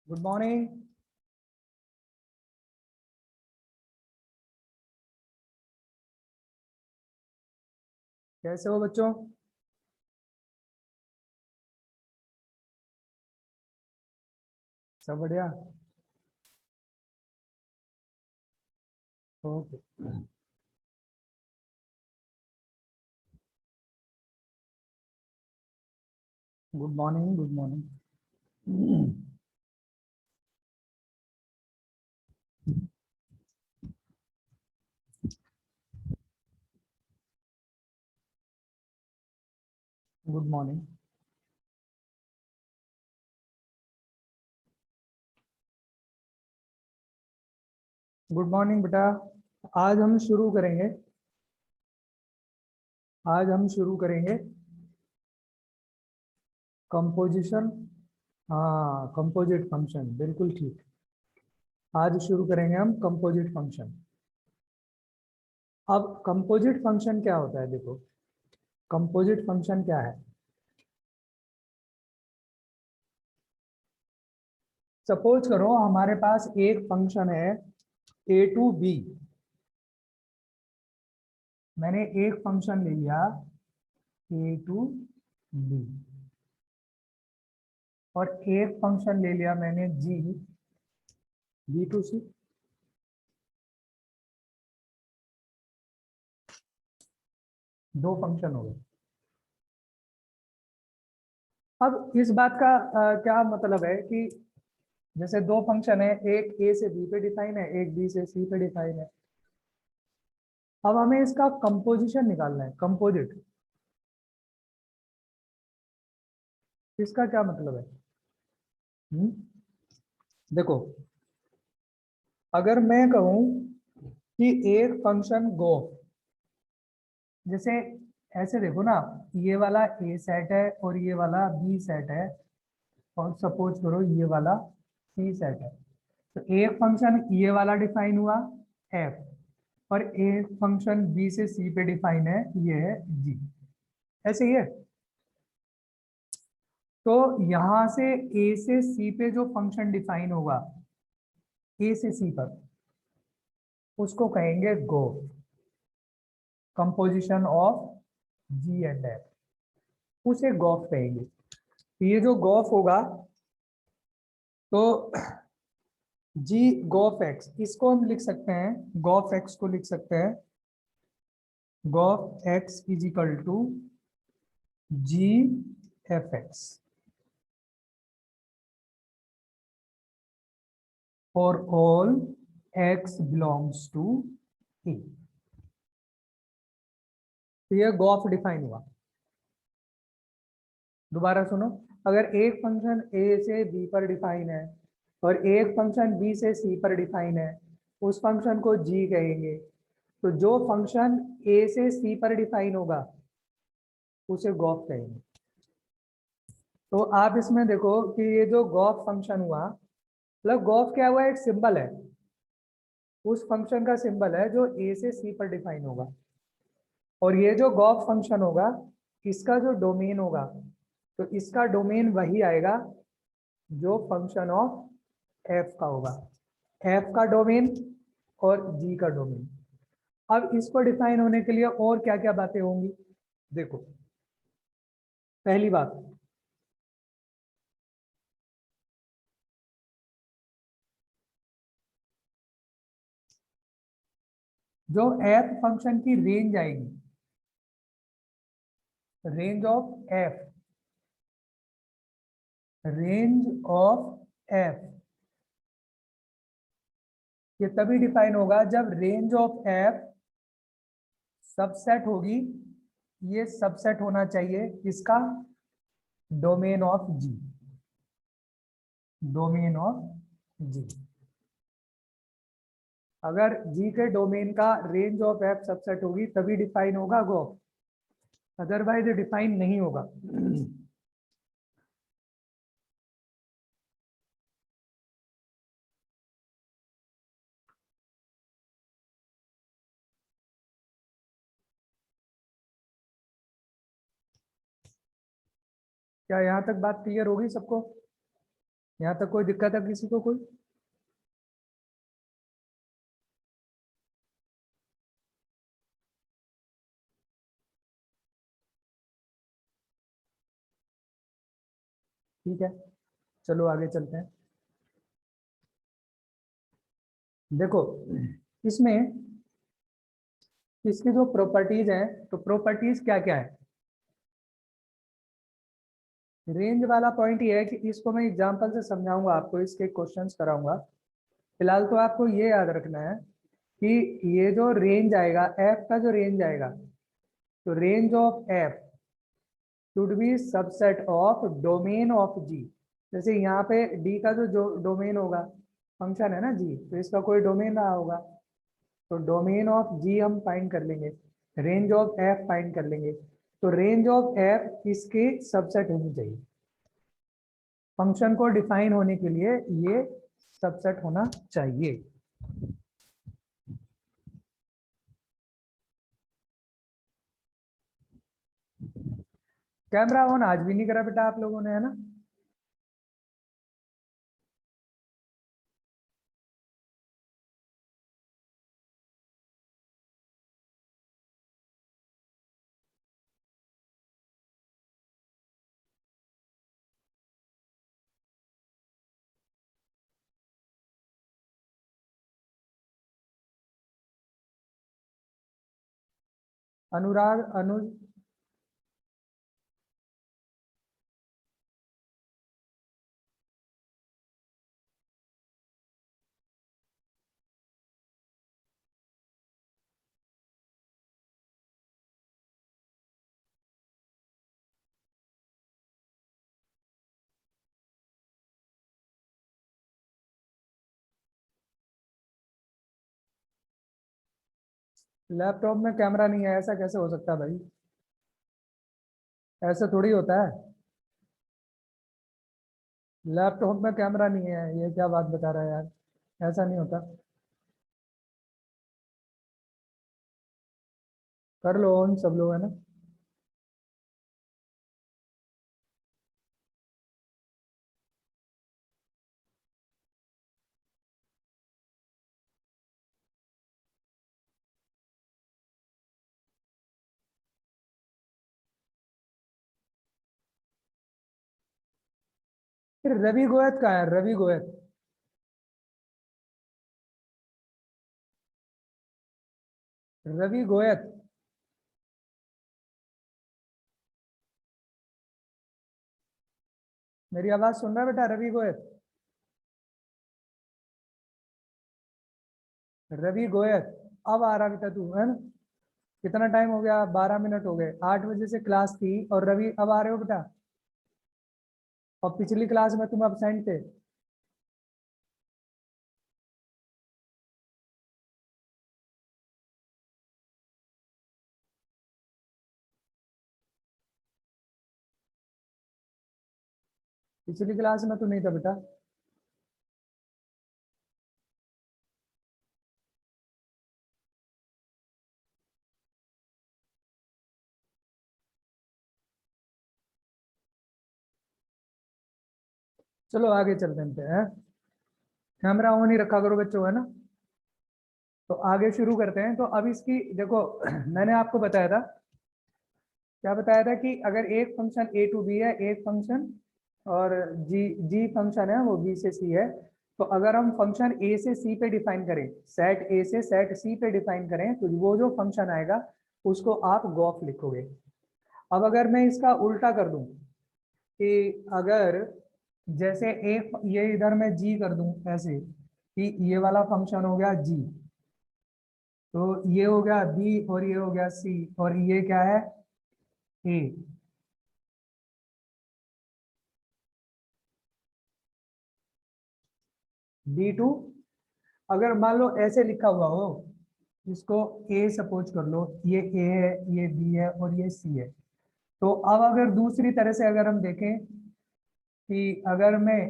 Good morning. कैसे हो बच्चों? सब बढ़िया। Okay. Good morning, good morning. Good morning. Good morning बेटा। आज हम शुरू करेंगे। आज हम शुरू करेंगे कंपोजिशन। हाँ, कंपोजिट फंक्शन, बिल्कुल ठीक। आज शुरू करेंगे हम कंपोजिट फंक्शन। अब कंपोजिट फंक्शन क्या होता है? देखो, कंपोजिट फंक्शन क्या है। सपोज करो हमारे पास एक फंक्शन है ए टू बी। मैंने एक फंक्शन ले लिया ए टू बी, और एक फंक्शन ले लिया मैंने जी बी टू सी। दो फंक्शन हो गए। अब इस बात का क्या मतलब है कि जैसे दो फंक्शन है, एक ए से बी पे डिफाइन है, एक बी से सी पे डिफाइन है। अब हमें इसका कंपोजिशन निकालना है, कंपोजिट। इसका क्या मतलब है? हम्म? देखो, अगर मैं कहूं कि एक फंक्शन गो, जैसे ऐसे देखो ना, ये वाला ए सेट है और ये वाला बी सेट है, और सपोज करो ये वाला सी सेट है। तो एक फंक्शन ये वाला डिफाइन हुआ एफ, और एक फंक्शन बी से सी पे डिफाइन है, ये है जी। ऐसे ही है। तो यहां से ए से सी पे जो फंक्शन डिफाइन होगा, ए से सी पर, उसको कहेंगे go, composition of G and F, उसे गॉफ कहेंगे। तो ये जो गॉफ होगा, तो जी गॉफ एक्स, इसको हम लिख सकते हैं, गॉफ एक्स को लिख सकते हैं, gof X is equal to G F X for all X belongs to A. तो ये गॉफ डिफाइन हुआ। दोबारा सुनो, अगर एक फंक्शन ए से बी पर डिफाइन है और एक फंक्शन बी से सी पर डिफाइन है, उस फंक्शन को जी कहेंगे। तो जो फंक्शन ए से सी पर डिफाइन होगा, उसे गॉफ कहेंगे। तो आप इसमें देखो कि ये जो गॉफ फंक्शन हुआ, मतलब गॉफ क्या हुआ, एक सिंबल है, उस फंक्शन का सिंबल है जो ए से सी पर डिफाइन होगा। और ये जो गॉफ फंक्शन होगा, इसका जो डोमेन होगा, तो इसका डोमेन वही आएगा जो फंक्शन ऑफ एफ का होगा। एफ का डोमेन और जी का डोमेन। अब इसको डिफाइन होने के लिए और क्या क्या बातें होंगी? देखो, पहली बात, जो एफ फंक्शन की रेंज आएगी, range of F, range of F, ये तभी डिफाइन होगा जब रेंज ऑफ एफ सबसेट होगी। ये सबसेट होना चाहिए इसका domain of G, domain of G. अगर जी के डोमेन का रेंज ऑफ एफ सबसेट होगी तभी डिफाइन होगा गो, अदरवाइज डिफाइन नहीं होगा। क्या यहाँ तक बात क्लियर होगी सबको? यहाँ तक कोई दिक्कत है किसी को कोई? ठीक है, चलो आगे चलते हैं। देखो, इसमें इसकी जो प्रॉपर्टीज है, तो प्रॉपर्टीज क्या क्या है? रेंज वाला पॉइंट ये है कि इसको मैं एग्जांपल से समझाऊंगा आपको, इसके क्वेश्चंस कराऊंगा। फिलहाल तो आपको ये याद रखना है कि ये जो रेंज आएगा, एफ का जो रेंज आएगा, तो range of F should be subset of domain of G. जैसे यहाँ पे डी का जो डोमेन होगा, फंक्शन है ना जी, तो इसका कोई डोमेन रहा होगा, तो डोमेन ऑफ जी हम फाइंड कर लेंगे, रेंज ऑफ एफ फाइंड कर लेंगे। तो रेंज ऑफ एफ इसके सबसेट होनी चाहिए, फंक्शन को डिफाइन होने के लिए ये सबसेट होना चाहिए। कैमरा ऑन आज भी नहीं करा बेटा आप लोगों ने, है ना? अनुराग, अनुज, लैपटॉप में कैमरा नहीं है ऐसा कैसे हो सकता है भाई? ऐसा थोड़ी होता है, लैपटॉप में कैमरा नहीं है, ये क्या बात बता रहा है यार, ऐसा नहीं होता। कर लो ऑन सब लोग, है ना? फिर रवि गोयत कहाँ है, रवि गोयत? रवि गोयत, मेरी आवाज सुन रहा है बेटा? रवि गोयत, रवि गोयत, अब आ रहा बेटा तू, है ना? कितना टाइम हो गया, 12 मिनट हो गए, 8 बजे से क्लास थी और रवि अब आ रहे हो बेटा? और पिछली क्लास में तुम absent थे। पिछली क्लास में तो नहीं था बेटा। चलो आगे चलते हैं। कैमरा ऑन ही रखा करो बच्चों, है ना? तो आगे शुरू करते हैं। तो अब इसकी देखो मैंने आपको बताया था, क्या बताया था कि अगर एक फंक्शन ए टू बी है, एक फंक्शन और जी जी फंक्शन है वो बी से सी है, तो अगर हम फंक्शन ए से सी पे डिफाइन करें, सेट ए से सेट सी पे डिफाइन करें, तो वो जो फंक्शन आएगा उसको आप गॉफ लिखोगे। अब अगर मैं इसका उल्टा कर दूं कि अगर जैसे एक ये इधर मैं जी कर दूं ऐसे कि ये वाला फंक्शन हो गया जी, तो ये हो गया बी और ये हो गया सी, और ये क्या है, ए। B2, अगर मान लो ऐसे लिखा हुआ हो, इसको ए सपोज कर लो, ये ए है, ये बी है और ये सी है। तो अब अगर दूसरी तरह से अगर हम देखें कि अगर मैं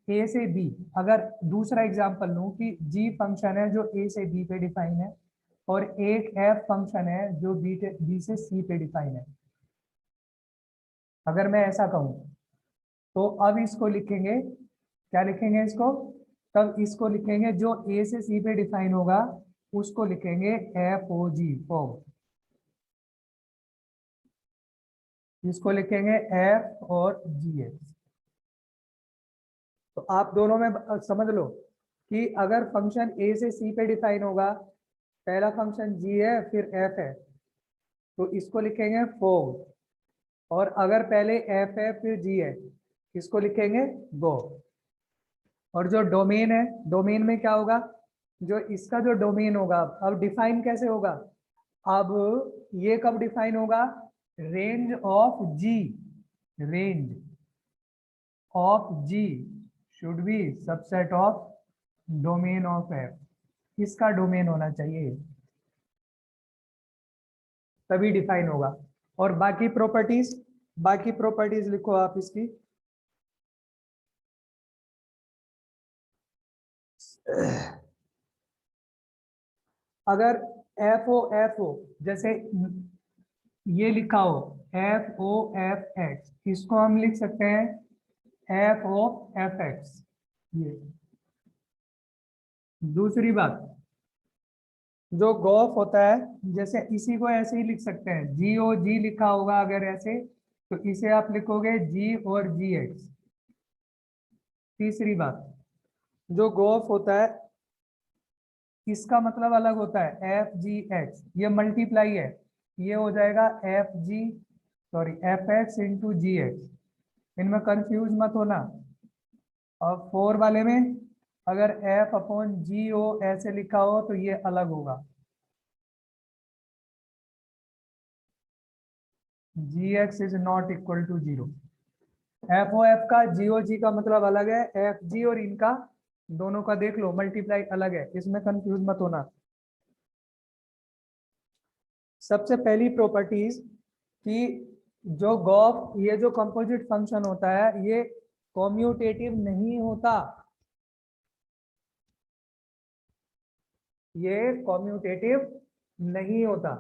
ए से बी, अगर दूसरा एग्जांपल लूं कि जी फंक्शन है जो ए से बी पे डिफाइन है, और एक एफ फंक्शन है जो बी से सी पे डिफाइन है, अगर मैं ऐसा कहूं, तो अब इसको लिखेंगे क्या लिखेंगे इसको? तब इसको लिखेंगे जो ए से सी पे डिफाइन होगा उसको लिखेंगे एफ ओ जी, फॉग। इसको लिखेंगे एफ और जी एक्स। तो आप दोनों में समझ लो कि अगर फंक्शन ए से सी पे डिफाइन होगा, पहला फंक्शन जी है फिर एफ है, तो इसको लिखेंगे फोग। और अगर पहले एफ है फिर जी है, इसको लिखेंगे गो। और जो डोमेन है, डोमेन में क्या होगा? जो इसका जो डोमेन होगा, अब डिफाइन कैसे होगा? अब ये कब डिफाइन होगा? Range of G, range of G should be subset of domain of F. इसका डोमेन होना चाहिए, तभी डिफाइन होगा। और बाकी प्रॉपर्टीज, बाकी प्रॉपर्टीज लिखो आप इसकी। अगर एफ ओ जैसे ये लिखा हो एफ ओ एफ एक्स, इसको हम लिख सकते हैं एफ ओ एफ एक्स। ये दूसरी बात, जो गॉफ होता है, जैसे इसी को ऐसे ही लिख सकते हैं, जी ओ जी लिखा होगा अगर ऐसे, तो इसे आप लिखोगे जी और जी एक्स। तीसरी बात, जो गॉफ होता है इसका मतलब अलग होता है, एफ जी एक्स, ये मल्टीप्लाई है, ये हो जाएगा F G, sorry F X into G X. इनमें कंफ्यूज मत होना। और फोर वाले में अगर एफ अपॉन जी ओ ऐसे लिखा हो तो ये अलग होगा, G X is not equal to zero. F O F का जी ओ जी का मतलब अलग है, एफ जी और इनका दोनों का देख लो मल्टीप्लाई अलग है, इसमें कंफ्यूज मत होना। सबसे पहली प्रॉपर्टीज कि जो गॉफ, ये जो कंपोजिट फंक्शन होता है ये कॉम्यूटेटिव नहीं होता, ये कॉम्यूटेटिव नहीं होता।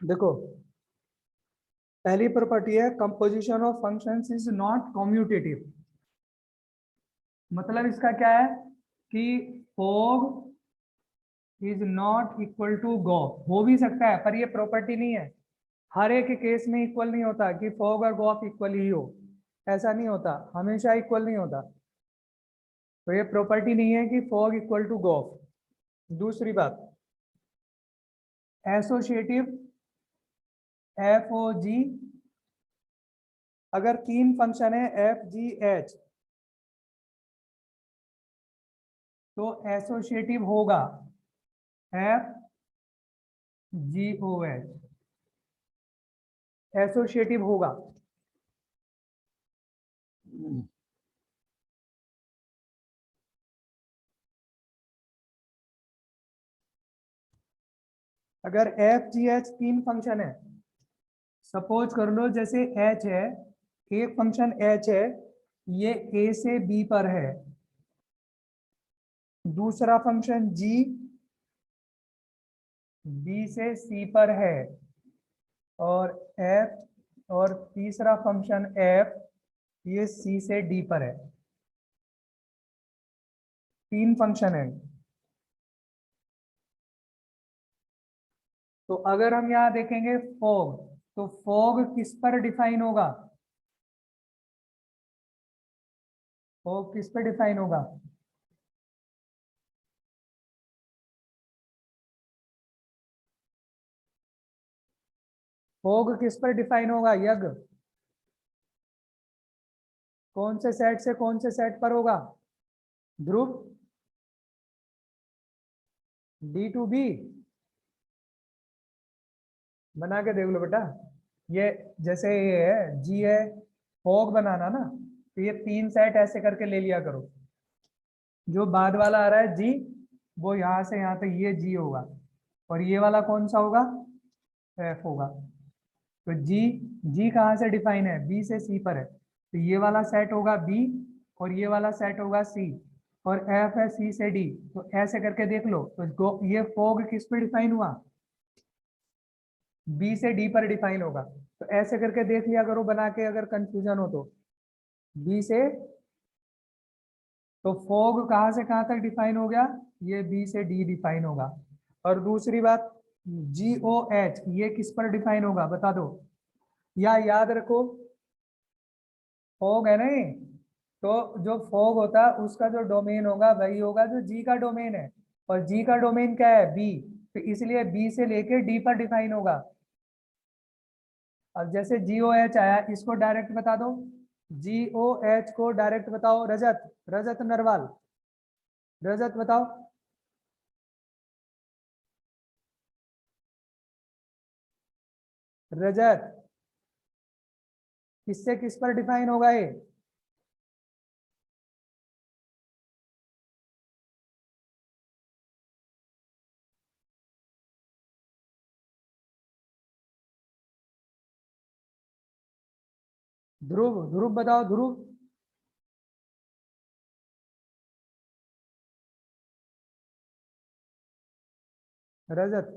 देखो, पहली प्रॉपर्टी है composition of functions is not commutative. मतलब इसका क्या है कि fog is not equal to go. हो भी सकता है पर ये प्रॉपर्टी नहीं है, हर एक केस में इक्वल नहीं होता कि फॉग और गॉफ इक्वल ही हो, ऐसा नहीं होता, हमेशा इक्वल नहीं होता। तो ये प्रॉपर्टी नहीं है कि फॉग इक्वल टू गॉफ। दूसरी बात, एसोसिएटिव एफ ओ जी, अगर तीन फंक्शन है एफ जी एच तो एसोसिएटिव होगा F G O H, associative होगा। अगर एफ जी एच तीन फंक्शन है, सपोज कर लो जैसे एच है, एक फंक्शन एच है, ये ए से बी पर है, दूसरा फंक्शन जी बी से सी पर है, और एफ, और तीसरा फंक्शन एफ ये सी से डी पर है। तीन फंक्शन है। तो अगर हम यहाँ देखेंगे फॉग, तो फॉग किस पर डिफाइन होगा? फॉग किस पर डिफाइन होगा? फॉग किस पर डिफाइन होगा यज्ञ? कौन से सेट से कौन से सेट पर होगा? ध्रुव, डी टू बी बना के देख लो बेटा। ये जैसे ये है जी है, फॉग बनाना ना, तो ये 3 सेट ऐसे करके ले लिया करो। जो बाद वाला आ रहा है जी, वो यहाँ से यहाँ तक ये जी होगा, और ये वाला कौन सा होगा? एफ होगा। तो जी, जी कहाँ से डिफाइन है? बी से सी पर है, तो ये वाला सेट होगा बी, और ये वाला सेट होगा सी, और एफ है सी से डी। तो ऐसे करके देख लो, तो ये फॉग किस पे डिफाइन हुआ? बी से डी पर डिफाइन होगा। तो ऐसे करके देख लिया करो बना के, अगर कंफ्यूजन हो तो। बी से, तो फॉग कहाँ से कहाँ तक डिफाइन हो गया? ये बी से डी डिफाइन होगा। और दूसरी बात, जी ओ एच ये किस पर डिफाइन होगा बता दो, या याद रखो, फॉग है ना ये, तो जो फॉग होता है उसका जो डोमेन होगा वही होगा जो जी का डोमेन है, और जी का डोमेन क्या है? बी। तो इसलिए बी से लेके डी पर डिफाइन होगा। अब जैसे जी ओ एच आया, इसको डायरेक्ट बता दो। जी ओ एच को डायरेक्ट बताओ। रजत, रजत नरवाल, रजत बताओ। रजत, किससे किस पर डिफाइन होगा ये? ध्रुव, ध्रुव बताओ ध्रुव। रजत,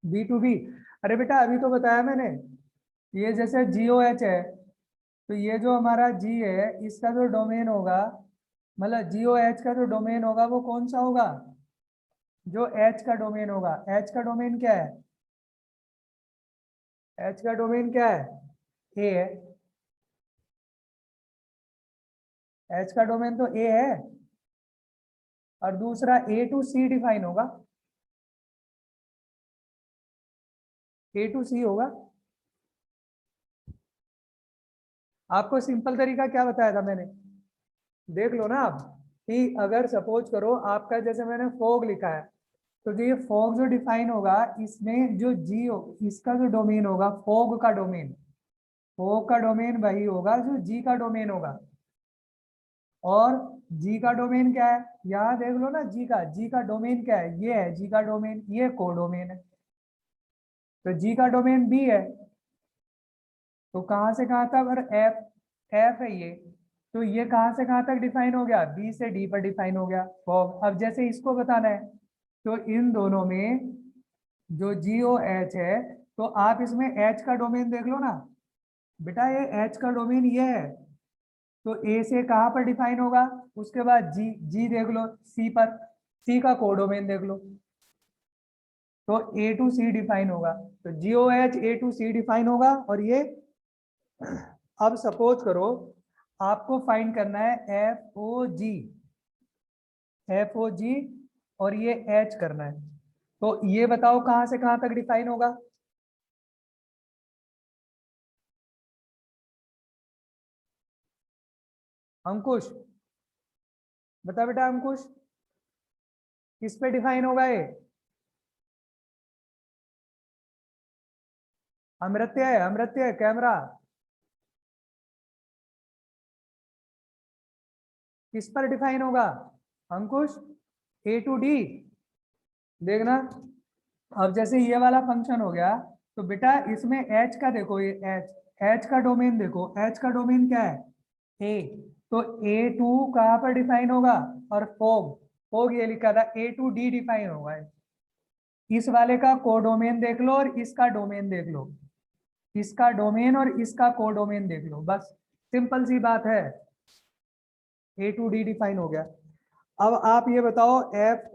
बी टू बी। अरे बेटा अभी तो बताया मैंने, ये जैसे जी ओ एच है, तो ये जो हमारा जी है इसका जो डोमेन होगा, मतलब जी ओ एच का जो डोमेन होगा वो कौन सा होगा? जो एच का डोमेन होगा। एच का डोमेन क्या है? एच का डोमेन क्या है? ए है। एच का डोमेन तो ए है। और दूसरा ए टू सी डिफाइन होगा। ए टू सी होगा। आपको सिंपल तरीका क्या बताया था मैंने? देख लो ना आप, कि अगर सपोज करो आपका जैसे मैंने फॉग लिखा है, तो जो ये फॉग जो डिफाइन होगा, इसमें जो जी हो, इसका जो डोमेन होगा फॉग का डोमेन, फॉग का डोमेन वही होगा जो जी का डोमेन होगा। और जी का डोमेन क्या है? यहाँ देख लो ना, जी का डोमेन क्या है? ये है जी का डोमेन, ये को डोमेन है। तो जी का डोमेन बी है, तो कहाँ से कहाँ तक? अगर एफ, एफ है ये, तो ये कहाँ से कहाँ तक डिफाइन हो गया? बी से डी पर डिफाइन हो गया फॉग। अब जैसे इसको बताना है, तो इन दोनों में जो जी ओ एच है, तो आप इसमें एच का डोमेन देख लो ना बेटा, ये एच का डोमेन ये है, तो ए से कहाँ पर डिफाइन होगा? उसके बाद जी, जी देख लो सी पर, सी का कोडोमेन देख लो, तो ए टू सी डिफाइन होगा। तो G O H A to C define होगा। और ये, अब सपोज करो आपको फाइंड करना है एफ ओ जी, एफ ओ जी, और ये एच करना है, तो ये बताओ कहाँ से कहाँ तक डिफाइन होगा? अंकुश, बता बेटा अंकुश, किस पे डिफाइन होगा ये? अमृत्य है, अमृत्य है, कैमरा किस पर डिफाइन होगा? अंकुश, ए टू डी। देखना, अब जैसे ये वाला फंक्शन हो गया, तो बेटा इसमें एच का देखो, ये एच, एच का डोमेन देखो, एच का डोमेन क्या है? ए। तो ए टू कहाँ पर डिफाइन होगा? और फोग, फोग ये लिखा था, ए टू डी डिफाइन होगा। इस वाले का कोडोमेन देख लो और इसका डोमेन देख लो, इसका डोमेन और इसका कोडोमेन देख लो, बस सिंपल सी बात है, ए टू डी डिफाइन हो गया। अब आप ये बताओ, एफ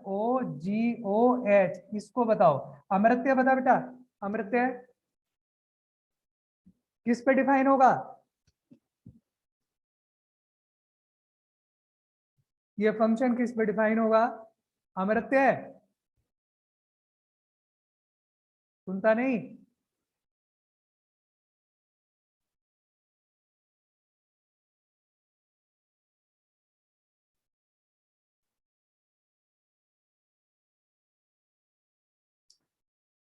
ओ जी ओ एच, इसको बताओ। अमृत्य बता बेटा, अमृत्य किस पे डिफाइन होगा? ये फंक्शन किस पे डिफाइन होगा? अमृत्य, सुनता नहीं?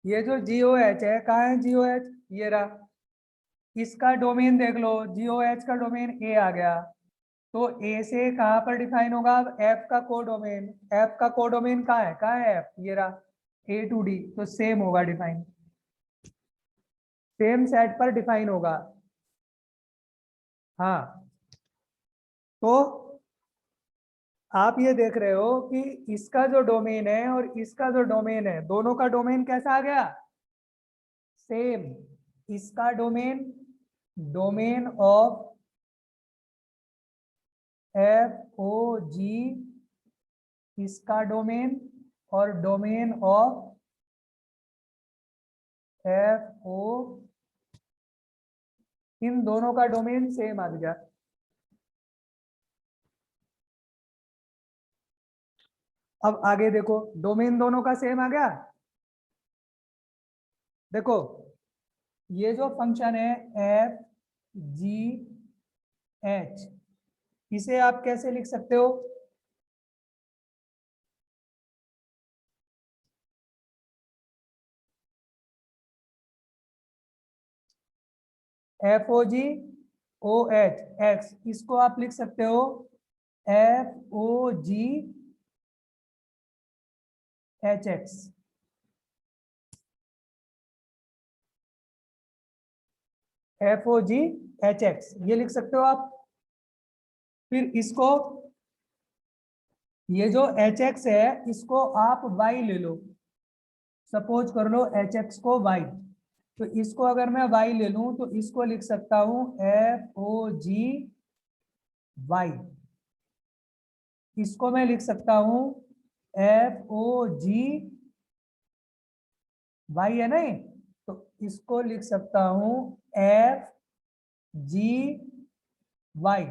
ये जो GOH है, कहाँ है GOH? ये रहा। इसका डोमेन देख लो, GOH का डोमेन ए आ गया, तो ए से कहाँ पर डिफाइन होगा? अब एफ का कोडोमेन, एफ का कोडोमेन कहाँ है एफ? ये रहा, A to D, तो सेम होगा डिफाइन, सेम सेट पर डिफाइन होगा। हाँ, तो आप ये देख रहे हो कि इसका जो डोमेन है और इसका जो डोमेन है, दोनों का डोमेन कैसा आ गया? सेम। इसका डोमेन, डोमेन ऑफ FOG, इसका डोमेन, और डोमेन ऑफ FO, इन दोनों का डोमेन सेम आ गया। अब आगे देखो, डोमेन दोनों का सेम आ गया। देखो, ये जो फंक्शन है FGH, इसे आप कैसे लिख सकते हो? FOGOH, इसको आप लिख सकते हो FOGHX। FOGHX ये लिख सकते हो आप। फिर इसको, ये जो HX है, इसको आप Y ले लो, सपोज कर लो HX को Y, तो इसको अगर मैं Y ले लूं तो इसको लिख सकता हूं FOGY, इसको मैं लिख सकता हूं FOGY, है ना ये? तो इसको लिख सकता हूं FGY,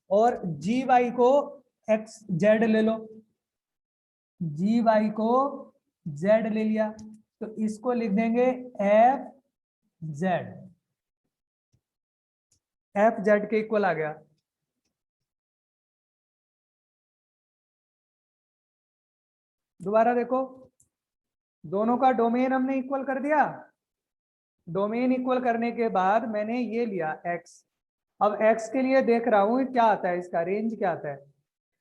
और GY को XZ ले लो, GY को Z ले लिया, तो इसको लिख देंगे FZ, FZ के इक्वल आ गया। दोबारा देखो, दोनों का डोमेन हमने इक्वल कर दिया। डोमेन इक्वल करने के बाद मैंने ये लिया x, अब x के लिए देख रहा हूं क्या आता है, इसका रेंज क्या आता है,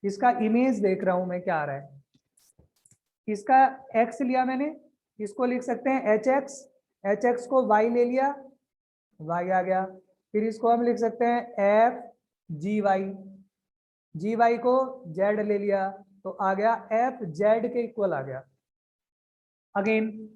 इसका इमेज देख रहा हूं मैं क्या आ रहा है। इसका x लिया मैंने, इसको लिख सकते हैं HX, HX को y ले लिया, y आ गया। फिर इसको हम लिख सकते हैं FGY, GY को Z ले लिया, तो आ गया FZ के इक्वल आ गया। अगेन,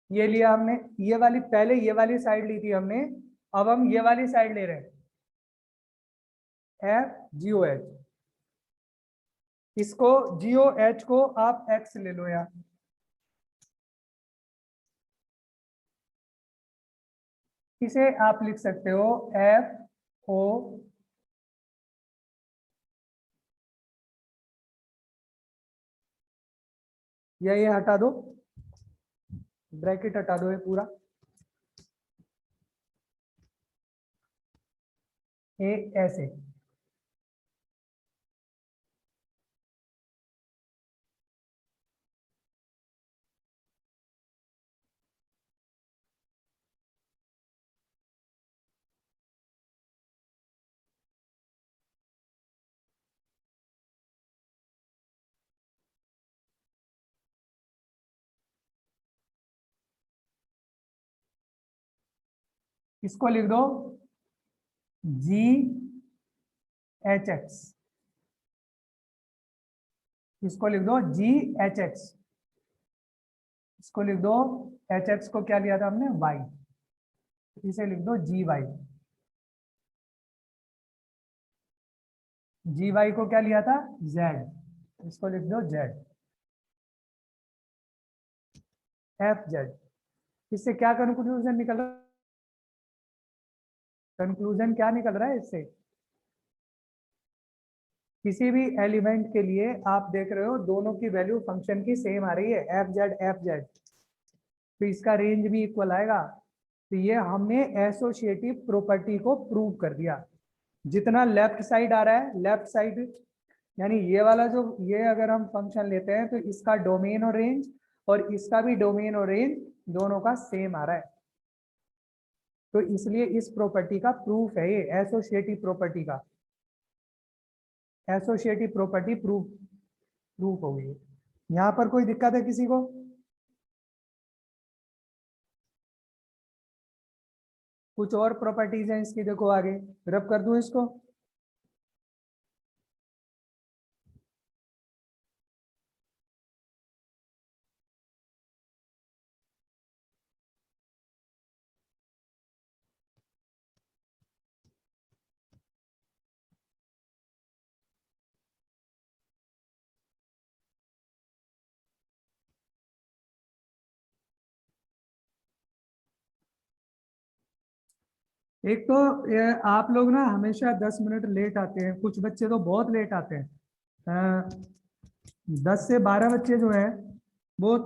ये लिया हमने, ये वाली, पहले ये वाली साइड ली थी हमने, अब हम ये वाली साइड ले रहे हैं FGOH, इसको GOH को आप X ले लो यार, इसे आप लिख सकते हो FO, ये हटा दो, ब्रैकेट हटा दो ये पूरा, ए ऐसे। इसको लिख दो GHX, इसको लिख दो GHX, इसको लिख दो HX को क्या लिया था हमने Y, इसे लिख दो GY, GY को क्या लिया था Z, इसको लिख दो Z, FZ। इससे क्या कंक्लूजन निकल रहा है? कंक्लूजन क्या निकल रहा है इससे? किसी भी एलिमेंट के लिए आप देख रहे हो दोनों की वैल्यू फंक्शन की सेम आ रही है, एफ जेड, तो इसका रेंज भी इक्वल आएगा। तो ये हमने एसोसिएटिव प्रॉपर्टी को प्रूव कर दिया। जितना लेफ्ट साइड आ रहा है, लेफ्ट साइड यानी ये वाला जो, ये अगर हम फंक्शन लेते हैं तो इसका डोमेन और रेंज और इसका भी डोमेन और रेंज दोनों का सेम आ रहा है। तो इसलिए इस प्रॉपर्टी का प्रूफ है ये, एसोसिएटिव प्रॉपर्टी का, एसोसिएटिव प्रॉपर्टी प्रूफ हो गई। यहाँ पर कोई दिक्कत है किसी को? कुछ और प्रॉपर्टीज हैं इसकी, देखो आगे रब कर दूं इसको। एक तो ये आप लोग ना हमेशा 10 मिनट लेट आते हैं, कुछ बच्चे तो बहुत लेट आते हैं। 10 से 12 बच्चे जो है वो,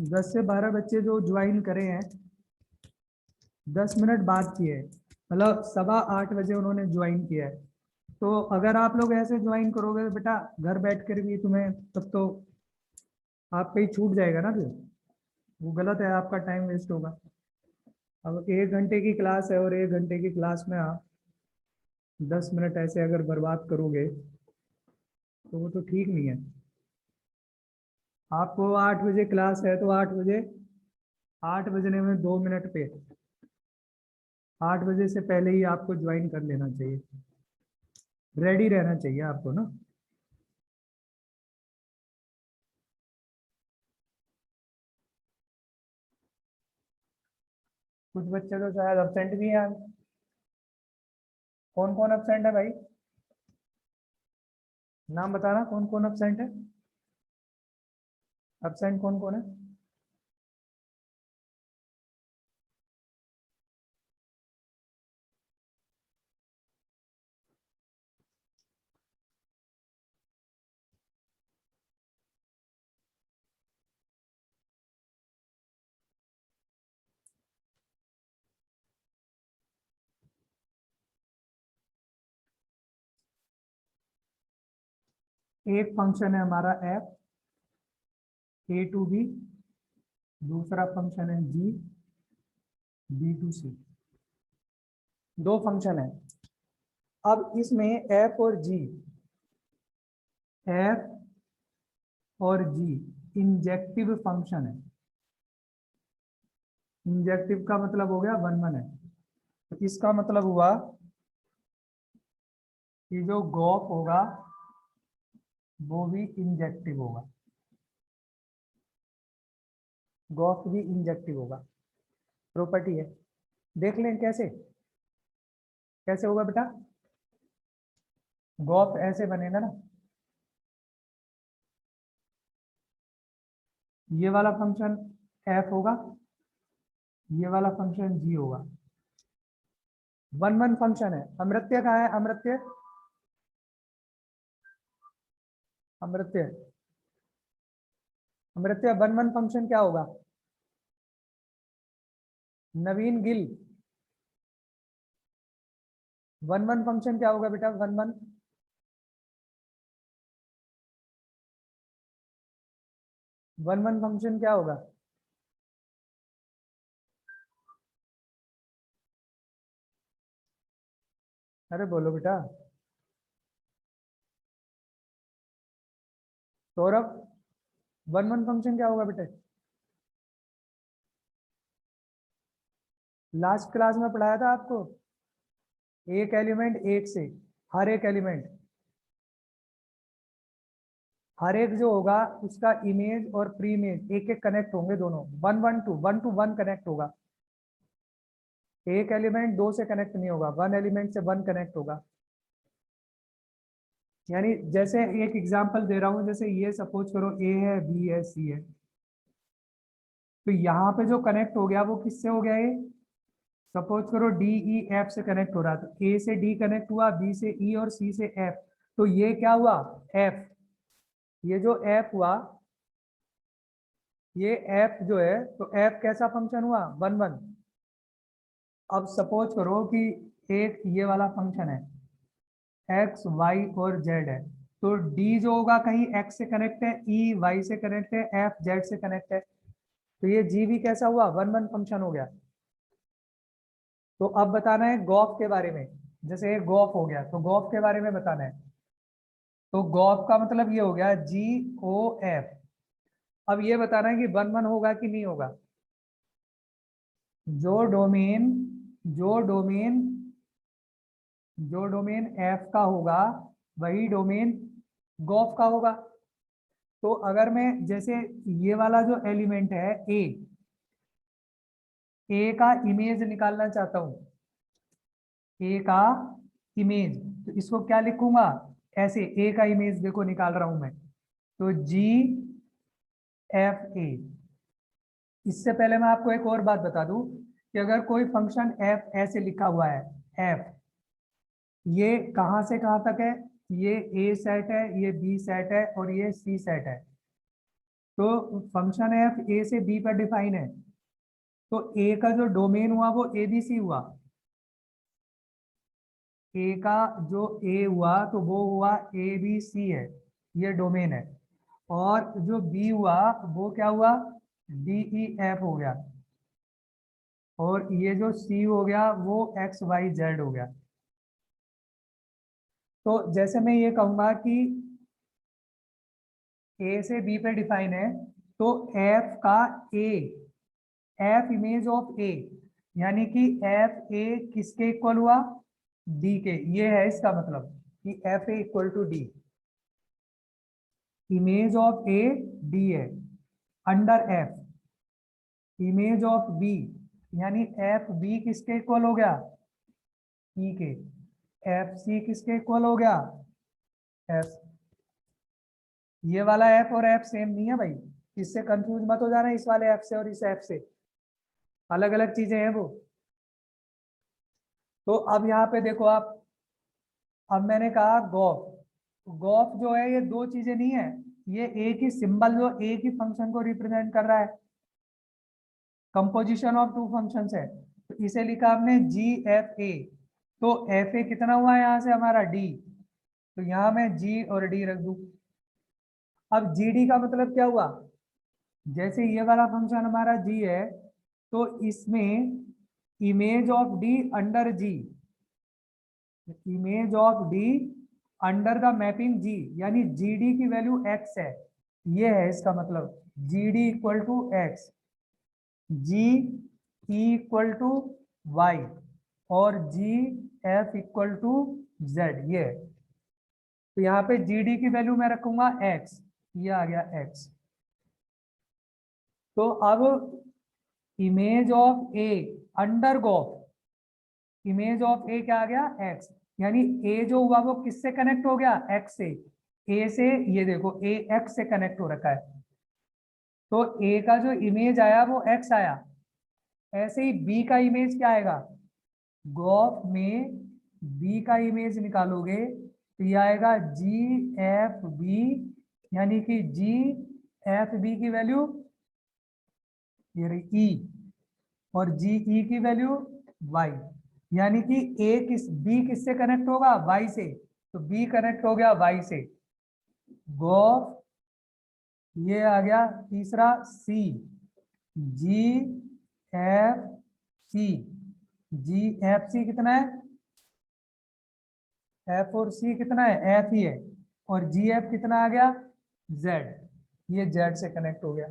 10 से 12 बच्चे जो ज्वाइन करे हैं 10 मिनट बाद किए है, मतलब 8:15 बजे उन्होंने ज्वाइन किया है। तो अगर आप लोग ऐसे ज्वाइन करोगे तो बेटा घर बैठ कर भी तुम्हें, तब तो आप कहीं छूट जाएगा ना, फिर वो गलत है, आपका टाइम वेस्ट होगा। अब 1 घंटे की क्लास है और 1 घंटे की क्लास में आप 10 मिनट ऐसे अगर बर्बाद करोगे तो वो तो ठीक नहीं है। आपको 8 बजे क्लास है तो 8 बजे, 8 बजने में 2 मिनट पे, 8 बजे से पहले ही आपको ज्वाइन कर लेना चाहिए, रेडी रहना चाहिए आपको ना। कुछ बच्चे तो शायद अब्सेंट भी हैं। कौन कौन अब्सेंट है भाई? नाम बताना कौन कौन अब्सेंट है। अब्सेंट कौन कौन है? एक फंक्शन है हमारा एफ, ए टू बी, दूसरा फंक्शन है जी, बी टू सी। दो फंक्शन है। अब इसमें एफ और जी, एफ और जी इंजेक्टिव फंक्शन है। इंजेक्टिव का मतलब हो गया वन वन है। तो इसका मतलब हुआ कि जो गॉप होगा वो भी इंजेक्टिव होगा, गॉप भी इंजेक्टिव होगा, प्रॉपर्टी है। देख लें कैसे, कैसे होगा बेटा? गॉप ऐसे बनेगा ना, ये वाला फंक्शन एफ होगा, ये वाला फंक्शन जी होगा, वन वन फंक्शन है। अमृत्य कहाँ है? Amartya, Amartya, Amartya one one function क्या होगा? नवीन गिल, वन वन फंक्शन क्या होगा बेटा? One one, one one function क्या होगा? अरे बोलो बेटा। सौरभ, वन वन फंक्शन क्या होगा बेटे? लास्ट क्लास में पढ़ाया था आपको, एक एलिमेंट एक से, हर एक एलिमेंट, हर एक जो होगा उसका इमेज और प्री इमेज एक एक कनेक्ट होंगे, दोनों वन टू वन कनेक्ट होगा। एक एलिमेंट दो से कनेक्ट नहीं होगा, वन एलिमेंट से वन कनेक्ट होगा। यानी जैसे एक एग्जांपल दे रहा हूं, जैसे ये सपोज करो ए है, बी है, सी है, तो यहाँ पे जो कनेक्ट हो गया वो किससे हो गया? ये सपोज करो डी ई एफ से कनेक्ट हो रहा, तो ए से डी कनेक्ट हुआ, बी से ई और सी से एफ, तो ये क्या हुआ एफ, ये जो एफ हुआ, ये एफ जो है, तो एफ कैसा फंक्शन हुआ 1 1। अब सपोज करो कि एक ये वाला फंक्शन है, एक्स वाई और जेड है, तो डी जो होगा कहीं एक्स से कनेक्ट है, ई वाई से कनेक्ट है, एफ जेड से कनेक्ट है, तो ये जी भी कैसा हुआ 1 1 फंक्शन हो गया। तो अब बताना है गॉफ के बारे में, जैसे गॉफ हो गया तो गॉफ के बारे में बताना है। तो गॉफ का मतलब ये हो गया जी ओ एफ। अब ये बताना है कि 1 1 होगा कि नहीं होगा। जो डोमेन जो डोमेन जो डोमेन एफ का होगा वही डोमेन गॉफ का होगा। तो अगर मैं जैसे ये वाला जो एलिमेंट है ए का इमेज निकालना चाहता हूं, ए का इमेज, तो इसको क्या लिखूंगा ऐसे, ए का इमेज देखो निकाल रहा हूं मैं, तो जी एफ ए। इससे पहले मैं आपको एक और बात बता दूं कि अगर कोई फंक्शन एफ ऐसे लिखा हुआ है, एफ ये कहां से कहां तक है, ये ए सेट है, ये बी सेट है और ये सी सेट है। तो फंक्शन एफ ए से बी पर डिफाइन है, तो ए का जो डोमेन हुआ वो ए बी सी हुआ। ए का जो ए हुआ तो वो हुआ ए बी सी है, ये डोमेन है। और जो बी हुआ वो क्या हुआ डी ई एफ हो गया। और ये जो सी हो गया वो एक्स वाई जेड हो गया। तो जैसे मैं ये कहूंगा कि ए से बी पे डिफाइन है, तो एफ का ए, एफ इमेज ऑफ ए, यानी कि एफ ए किसके इक्वल हुआ डी के, ये है इसका मतलब कि F A equal to D. Image of A D है, under F image of B, यानी एफ बी किसके इक्वल हो गया ई के, एफ सी किसके इक्वल हो गया एफ। ये वाला एफ और एफ सेम नहीं है भाई, इससे कंफ्यूज मत हो जाना इस वाले एफ से और इस एफ से, अलग अलग चीजें हैं वो। तो अब यहाँ पे देखो आप, अब मैंने कहा गॉफ, गॉफ जो है ये दो चीजें नहीं है, ये एक ही सिंबल जो एक ही फंक्शन को रिप्रेजेंट कर रहा है, कंपोजिशन ऑफ टू फंक्शंस है। तो इसे लिखा आपने जी एफ ए, तो एफ ए कितना हुआ यहाँ से हमारा डी, तो यहाँ मैं जी और डी रख दूं। अब जी डी का मतलब क्या हुआ, जैसे ये वाला फंक्शन हमारा जी है, तो इसमें image of D under G, image of D under the mapping G, यानी जी डी की वैल्यू एक्स है, ये है इसका मतलब, G D equal to X, G equal to Y और G F equal to Z, ये है। तो यहाँ पे जी डी की वैल्यू मैं रखूंगा एक्स, ये आ गया एक्स। तो अब image of A under gof, image of A क्या आ गया एक्स, यानी ए जो हुआ वो किससे कनेक्ट हो गया एक्स से, ए से, ये देखो ए एक्स से कनेक्ट हो रखा है, तो ए का जो इमेज आया वो एक्स आया। ऐसे ही बी का इमेज क्या आएगा, गॉफ में बी का इमेज निकालोगे तो ये आएगा जी एफ बी, यानी कि जी एफ बी की वैल्यू ये रही ई, और जी ई की वैल्यू वाई, यानी कि ए किस बी किससे कनेक्ट होगा वाई से, तो बी कनेक्ट हो गया वाई से। गॉफ ये आ गया तीसरा सी, जी एफ सी, जी एफ सी कितना है एफ और सी कितना है एफ ही है, और जी एफ कितना आ गया जेड, ये जेड से कनेक्ट हो गया।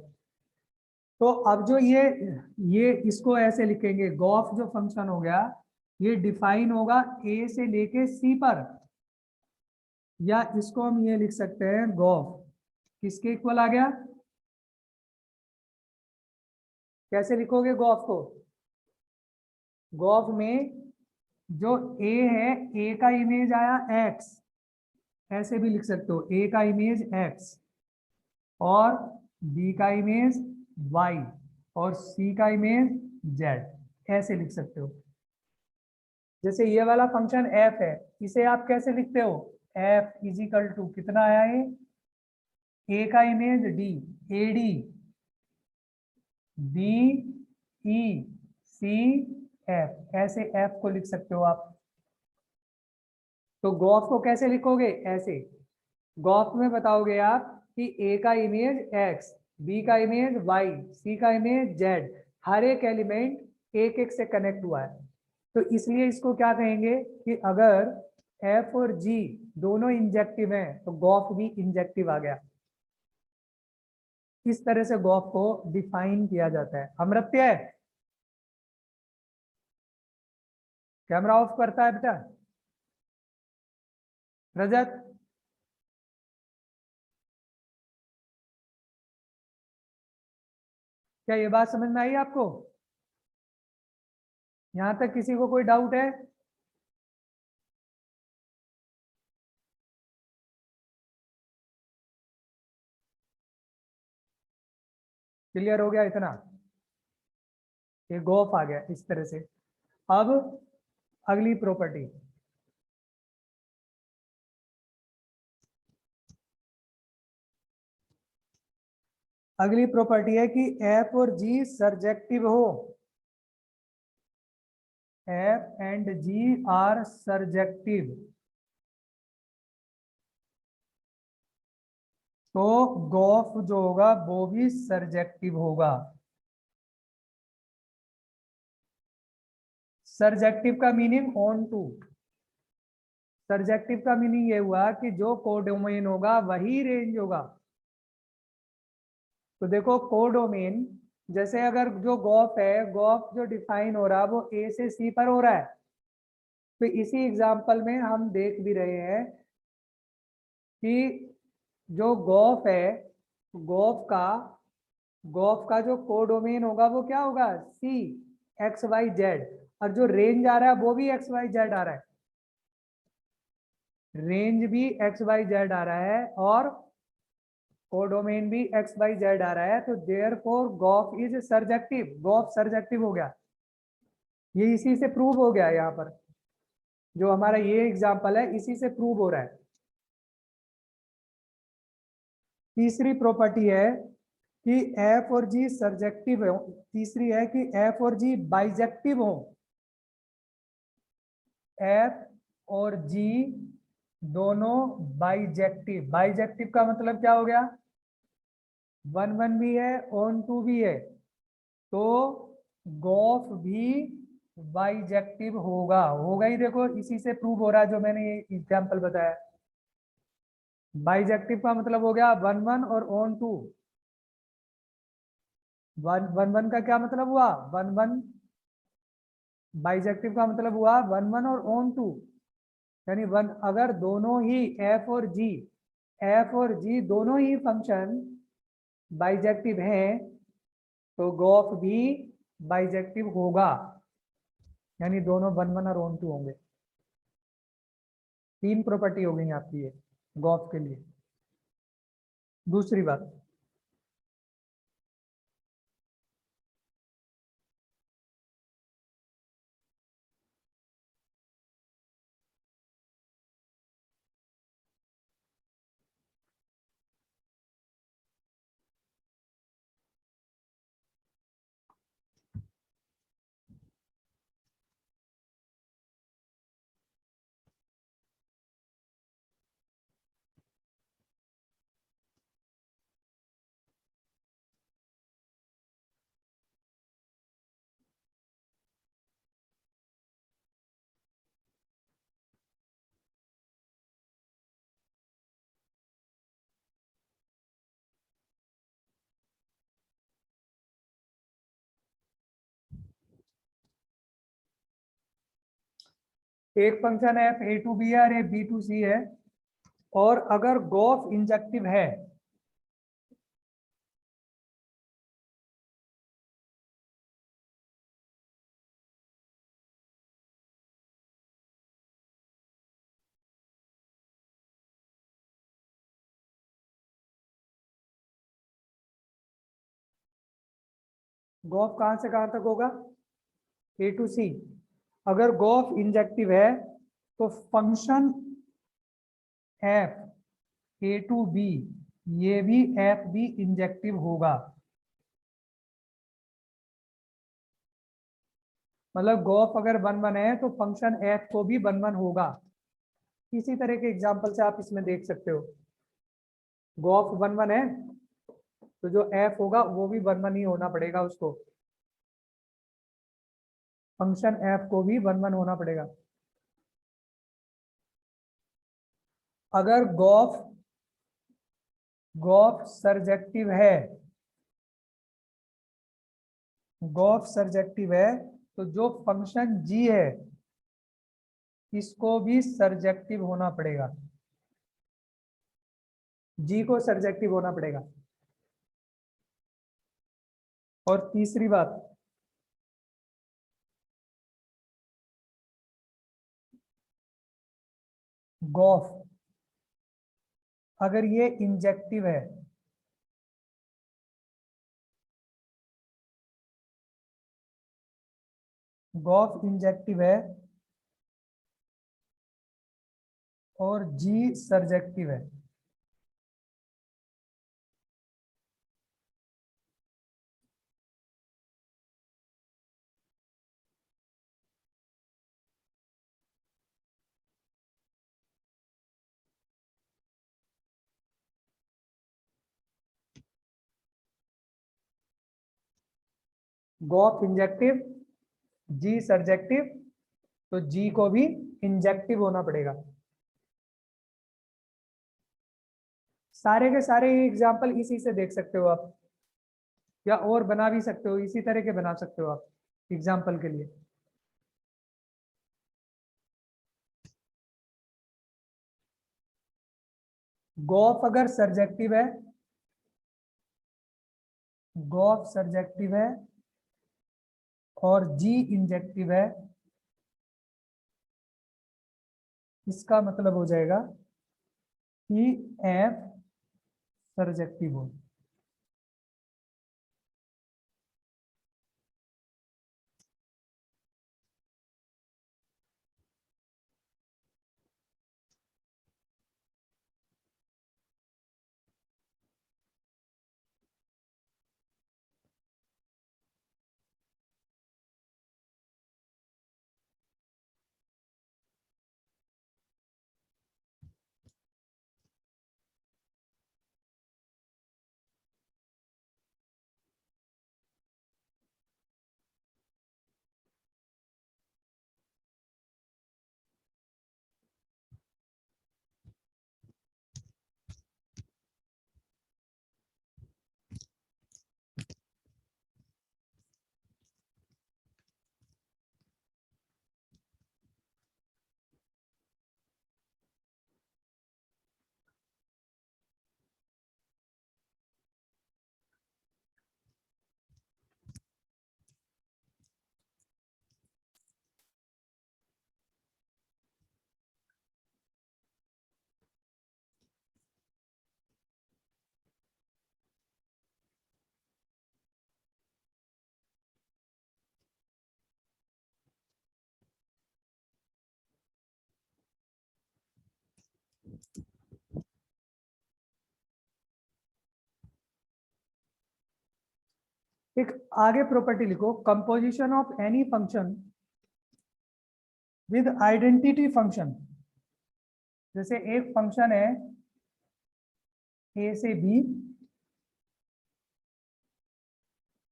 तो अब जो ये इसको ऐसे लिखेंगे, गॉफ जो फंक्शन हो गया ये डिफाइन होगा ए से लेके सी पर, या इसको हम ये लिख सकते हैं गॉफ किसके इक्वल आ गया, कैसे लिखोगे गॉफ को, गॉफ में जो ए है ए का इमेज आया एक्स, ऐसे भी लिख सकते हो ए का इमेज एक्स और बी का इमेज वाई और सी का इमेज जेड, ऐसे लिख सकते हो। जैसे ये वाला फंक्शन एफ है, इसे आप कैसे लिखते हो, एफ इजिकल टू कितना आया है, ए का image D, A D B E C F, ऐसे एफ को लिख सकते हो आप। तो गॉफ को कैसे लिखोगे, ऐसे गॉफ में बताओगे आप कि ए का इमेज एक्स, बी का इमेज वाई, सी का इमेज जेड, हर एक एलिमेंट एक एक से कनेक्ट हुआ है। तो इसलिए इसको क्या कहेंगे कि अगर एफ और जी दोनों इंजेक्टिव हैं तो गॉफ भी इंजेक्टिव आ गया। इस तरह से गॉफ को डिफाइन किया जाता है। अमृत्य कैमरा ऑफ करता है बेटा, रजत क्या ये बात समझ में आई आपको, यहां तक किसी को कोई डाउट है? क्लियर हो गया इतना, ये गॉफ आ गया इस तरह से। अब अगली प्रॉपर्टी, अगली प्रॉपर्टी है कि एफ और जी सर्जेक्टिव हो, F and G are surjective, तो गॉफ जो होगा वो भी सर्जेक्टिव होगा। सर्जेक्टिव का मीनिंग ऑन टू, सर्जेक्टिव का मीनिंग ये हुआ कि जो कोडोमेन होगा वही रेंज होगा। तो देखो कोडोमेन, जैसे अगर जो गॉफ है, गॉफ जो डिफाइन हो रहा है वो ए से सी पर हो रहा है, तो इसी एग्जांपल में हम देख भी रहे हैं कि जो गॉफ है, गॉफ का गॉफ का जो कोडोमेन होगा वो क्या होगा, सी एक्स वाई जेड, और जो रेंज आ रहा है वो भी एक्स वाई जेड आ रहा है, रेंज भी एक्स वाई जेड आ रहा है और कोडोमेन भी एक्स वाई जेड आ रहा है। तो therefore gof is surjective, gof surjective हो गया। ये इसी से प्रूव हो गया, यहाँ पर जो हमारा ये एग्जांपल है इसी से प्रूव हो रहा है। तीसरी प्रॉपर्टी है कि एफ और जी सर्जेक्टिव हो, तीसरी है कि एफ और जी बाइजेक्टिव हो, एफ और जी दोनों बाइजेक्टिव। बाइजेक्टिव का मतलब क्या हो गया, वन वन भी है ऑन टू भी है, तो गॉफ भी बाइजेक्टिव होगा, होगा ही। देखो इसी से प्रूव हो रहा है जो मैंने ये एग्जांपल बताया। बाइजेक्टिव का मतलब हो गया वन वन और onto. One one one का क्या मतलब हुआ, वन वन, बाइजेक्टिव का मतलब हुआ वन वन और ऑन टू, यानी वन, अगर दोनों ही एफ और जी दोनों ही फंक्शन बाइजेक्टिव हैं तो गॉफ भी बाइजेक्टिव होगा, यानी दोनों वन वन और ऑन टू होंगे। तीन प्रॉपर्टी हो गई आपकी ये गॉफ के लिए। दूसरी बात, एक फंक्शन है ए टू बी है और ए बी टू सी है, और अगर गॉफ इंजेक्टिव है, गॉफ कहां से कहां तक होगा, ए टू सी। अगर गोफ इंजेक्टिव है तो function F A to B, ये भी एफ भी इंजेक्टिव होगा। मतलब गोफ अगर 1 1 है तो फंक्शन एफ को भी 1 1 होगा। इसी तरह के एग्जांपल से आप इसमें देख सकते हो। गोफ 1 1 है तो जो एफ होगा वो भी 1 1 ही होना पड़ेगा उसको, फंक्शन एफ को भी 1 1 होना पड़ेगा। अगर गोफ गोफ सर्जेक्टिव है, गोफ सर्जेक्टिव है तो जो फंक्शन जी है इसको भी सर्जेक्टिव होना पड़ेगा, जी को सर्जेक्टिव होना पड़ेगा। और तीसरी बात, गोफ अगर ये इंजेक्टिव है, गोफ इंजेक्टिव है और जी सर्जेक्टिव है, गोफ इंजेक्टिव जी सर्जेक्टिव, तो जी को भी इंजेक्टिव होना पड़ेगा। सारे के सारे एग्जाम्पल इसी से देख सकते हो आप, या और बना भी सकते हो, इसी तरह के बना सकते हो आप एग्जाम्पल के लिए। गोफ अगर सर्जेक्टिव है, गोफ सर्जेक्टिव है और जी इंजेक्टिव है, इसका मतलब हो जाएगा कि एफ सर्जेक्टिव हो। एक आगे प्रॉपर्टी लिखो, composition of any function with identity function. जैसे एक फंक्शन है ए से बी,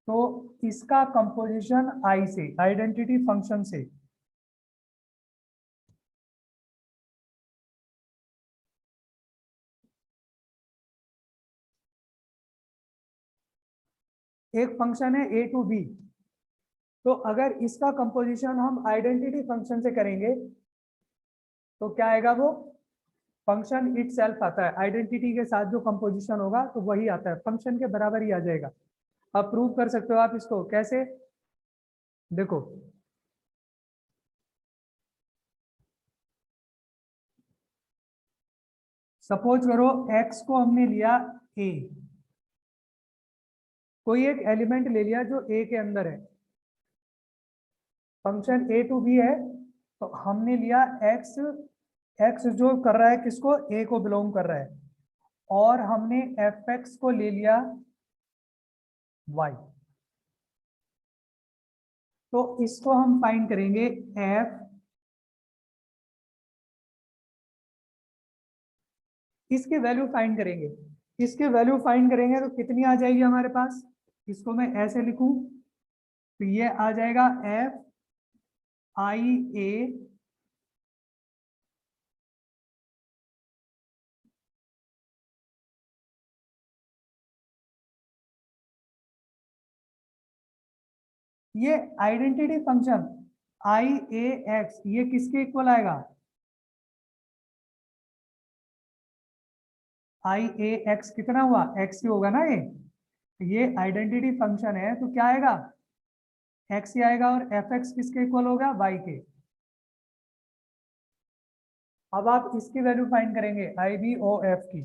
तो इसका कंपोजिशन आई से, आइडेंटिटी फंक्शन से। एक फंक्शन है ए टू बी, तो अगर इसका कंपोजिशन हम आइडेंटिटी फंक्शन से करेंगे तो क्या आएगा, वो फंक्शन इट सेल्फ आता है, आइडेंटिटी के साथ जो कंपोजिशन होगा तो वही आता है, फंक्शन के बराबर ही आ जाएगा। अब प्रूव कर सकते हो आप इसको कैसे, देखो सपोज करो x को हमने लिया a, कोई एक एलिमेंट ले लिया जो a के अंदर है, फंक्शन ए टू बी है, तो हमने लिया एक्स, एक्स जो कर रहा है किसको, ए को बिलोंग कर रहा है, और हमने एफ एक्स को ले लिया वाई। तो इसको हम फाइंड करेंगे एफ, इसके वैल्यू फाइंड करेंगे, इसके वैल्यू फाइंड करेंगे तो कितनी आ जाएगी हमारे पास, इसको मैं ऐसे लिखूं तो ये आ जाएगा एफ आई ए ये आइडेंटिटी फंक्शन आई ए एक्स ये किसके इक्वल आएगा, आई ए एक्स कितना हुआ, एक्स ही होगा ना ये आइडेंटिटी फंक्शन है तो क्या आएगा, एक्स ही आएगा, और एफ एक्स किसके इक्वल होगा, वाई के। अब आप इसकी वैल्यू फाइंड करेंगे आई बी ओ एफ की,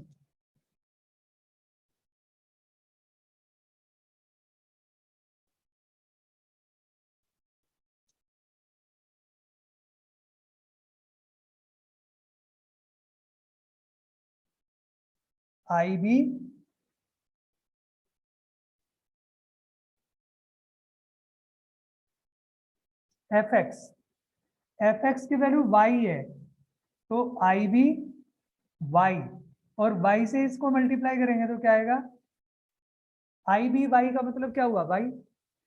I B F X, F X की वैल्यू वाई है, तो आई बी वाई, और वाई से इसको मल्टीप्लाई करेंगे तो क्या आएगा, आई बी वाई का मतलब क्या हुआ, वाई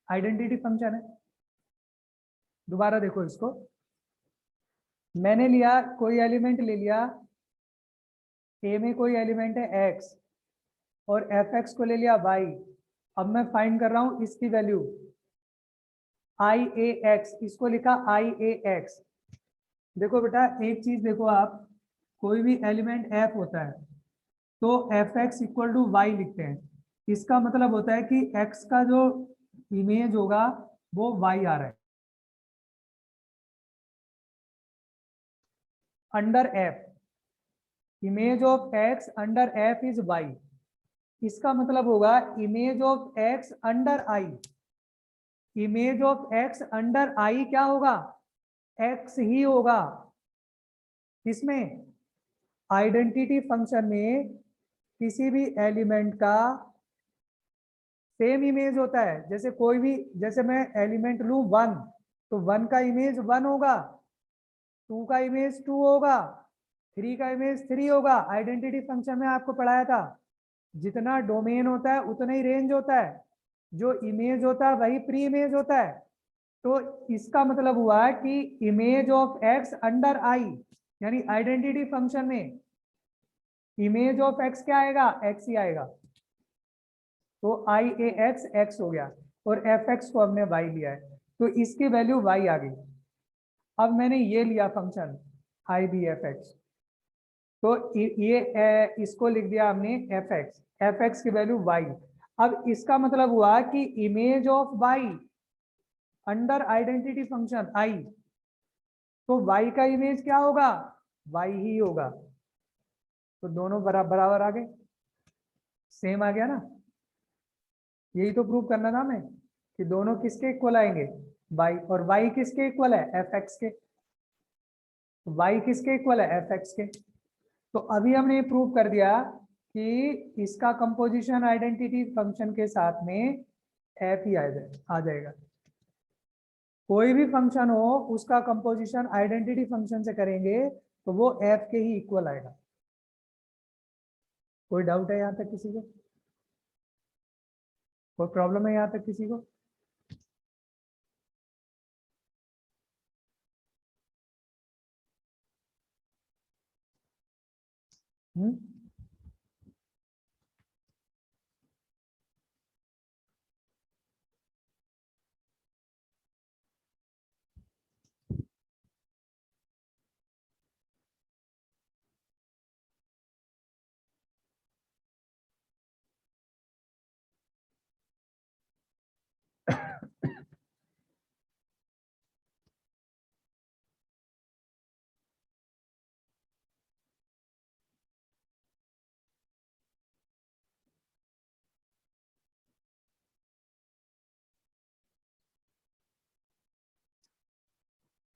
आइडेंटिटी फंक्शन है। दोबारा देखो इसको, मैंने लिया कोई एलिमेंट ले लिया, ए में कोई एलिमेंट है एक्स, और एफ एक्स को ले लिया वाई। अब मैं फाइंड कर रहा हूं इसकी वैल्यू आई ए एक्स, इसको लिखा आई ए एक्स। देखो बेटा एक चीज देखो आप, कोई भी एलिमेंट एफ होता है तो F X equal to Y लिखते हैं, इसका मतलब होता है कि एक्स का जो इमेज होगा वो वाई आ रहा है under F, image of X under F is Y, इसका मतलब होगा image of X under I, image of X under I क्या होगा, एक्स ही होगा। इसमें आइडेंटिटी फंक्शन में किसी भी एलिमेंट का सेम इमेज होता है, जैसे कोई भी, जैसे मैं एलिमेंट लूं वन, तो वन का इमेज वन होगा, टू का इमेज टू होगा, थ्री का इमेज थ्री होगा। आइडेंटिटी फंक्शन में आपको पढ़ाया था, जितना डोमेन होता है उतना ही रेंज होता है, जो इमेज होता है वही प्री इमेज होता है। तो इसका मतलब हुआ कि इमेज ऑफ एक्स अंडर आई, यानी आइडेंटिटी फंक्शन में इमेज ऑफ एक्स क्या आएगा, एक्स ही आएगा, तो आई ए एक्स एक्स हो गया, और एफ एक्स को हमने वाई लिया है, तो इसकी वैल्यू वाई आ गई। अब मैंने ये लिया function I B F X, तो ये इसको लिख दिया हमने एफ एक्स, एफ एक्स की वैल्यू वाई। अब इसका मतलब हुआ कि image of Y under identity function I, तो वाई का इमेज क्या होगा, वाई ही होगा, तो दोनों बराबर बराबर आ गए, सेम आ गया ना। यही तो प्रूव करना था हमें कि दोनों किसके इक्वल आएंगे, वाई, और वाई किसके इक्वल है, एफ एक्स के, वाई किसके इक्वल है, एफ एक्स के। तो अभी हमने ये प्रूव कर दिया कि इसका कंपोजिशन आइडेंटिटी फंक्शन के साथ में एफ ही आ जाएगा। कोई भी फंक्शन हो उसका कंपोजिशन आइडेंटिटी फंक्शन से करेंगे तो वो एफ के ही इक्वल आएगा। कोई डाउट है यहाँ तक किसी को, कोई प्रॉब्लम है यहाँ तक किसी को? हम्म,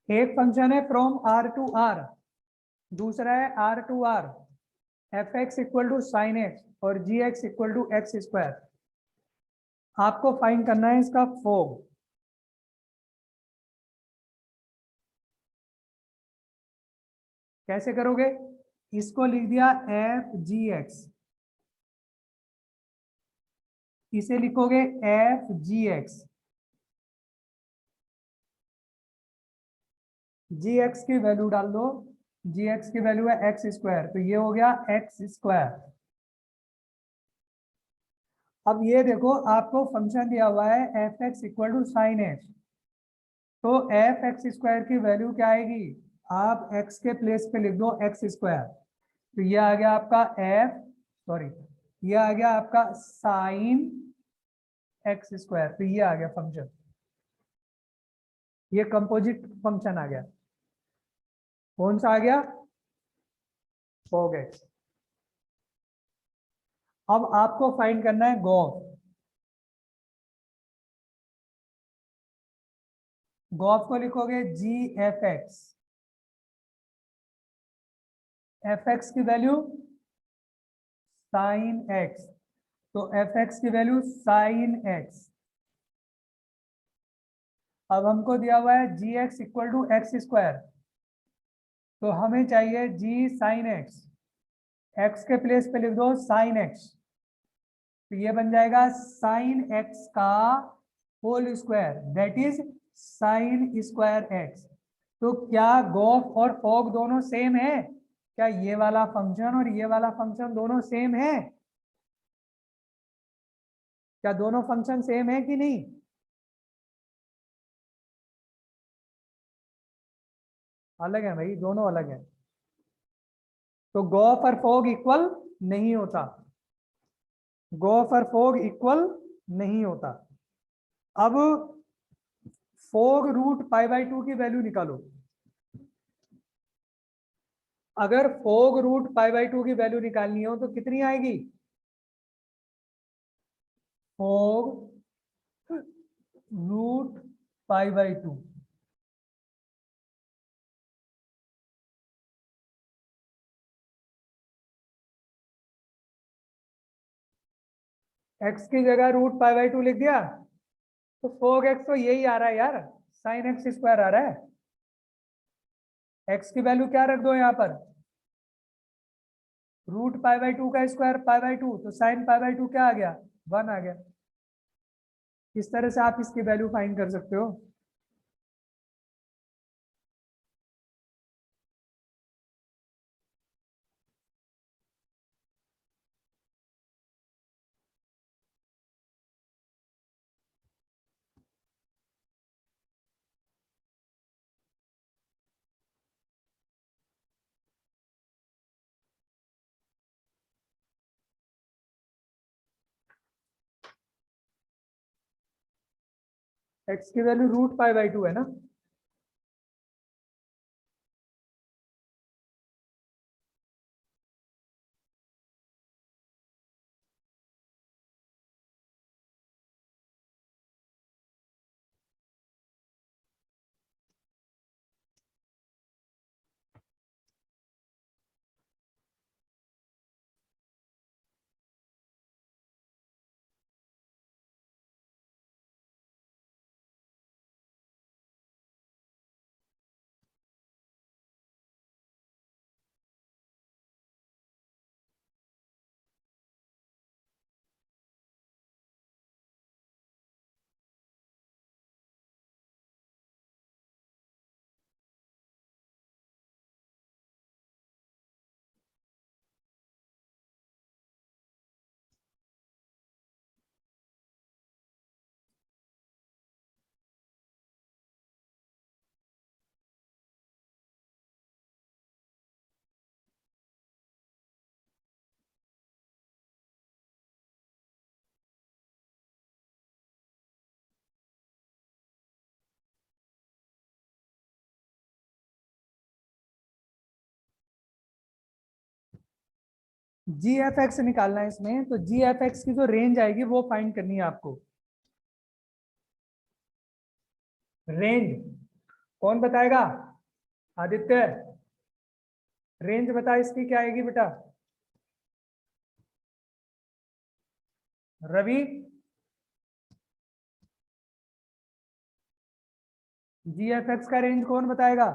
एक फंक्शन है फ्रॉम आर टू आर, दूसरा है R to R, F X equal to sine X और G X equal to X square. आपको फाइंड करना है इसका फोग। कैसे करोगे? इसको लिख दिया एफ जी एक्स, इसे लिखोगे एफ जी एक्स। जी एक्स की वैल्यू डाल दो, जी एक्स की वैल्यू है एक्स स्क्वायर, तो ये हो गया एक्स स्क्वायर। अब ये देखो आपको फंक्शन दिया हुआ है F X equal to sine X, तो एफ एक्स स्क्वायर की वैल्यू क्या आएगी? आप एक्स के प्लेस पे लिख दो एक्स स्क्वायर, तो ये आ गया आपका एफ, सॉरी, ये आ गया आपका साइन एक्स स्क्वायर, तो ये आ गया फंक्शन, ये कंपोजिट फंक्शन आ गया। कौन सा आ गया? Fog X. अब आपको फाइंड करना है गॉफ। गॉफ को लिखोगे G F X, F X की वैल्यू साइन एक्स, तो एफ एक्स की वैल्यू साइन एक्स। अब हमको दिया हुआ है G X equal to X square, तो हमें चाहिए जी साइन एक्स, एक्स के प्लेस पे लिख दो साइन एक्स, तो ये बन जाएगा साइन एक्स का whole square, that is sine square x. तो क्या गॉफ और फॉग दोनों सेम है? क्या ये वाला फंक्शन और ये वाला फंक्शन दोनों सेम है? क्या दोनों फंक्शन सेम है कि नहीं? अलग है भाई, दोनों अलग है। तो गॉफ और फॉग इक्वल नहीं होता, गॉफ और फॉग इक्वल नहीं होता। अब fog root pi by two की वैल्यू निकालो। अगर fog root pi by two की वैल्यू निकालनी हो तो कितनी आएगी? Fog root pi by two, X की जगह रूट पाई बाई टू लिख दिया, तो फोग एक्स तो यही आ रहा है यार, साइन एक्स स्क्वायर आ रहा है। एक्स की वैल्यू क्या रख दो यहाँ पर? रूट पाई बाई टू का स्क्वायर पाई बाई टू, तो साइन पाई बाई टू क्या आ गया? 1 आ गया। इस तरह से आप इसकी वैल्यू फाइंड कर सकते हो। एक्स की value root pi by two है ना? जी एफ एक्स निकालना है इसमें, तो जी एफ एक्स की जो रेंज आएगी वो फाइंड करनी है आपको। रेंज कौन बताएगा? आदित्य, रेंज बता इसकी क्या आएगी बेटा? रवि, GFX का रेंज कौन बताएगा?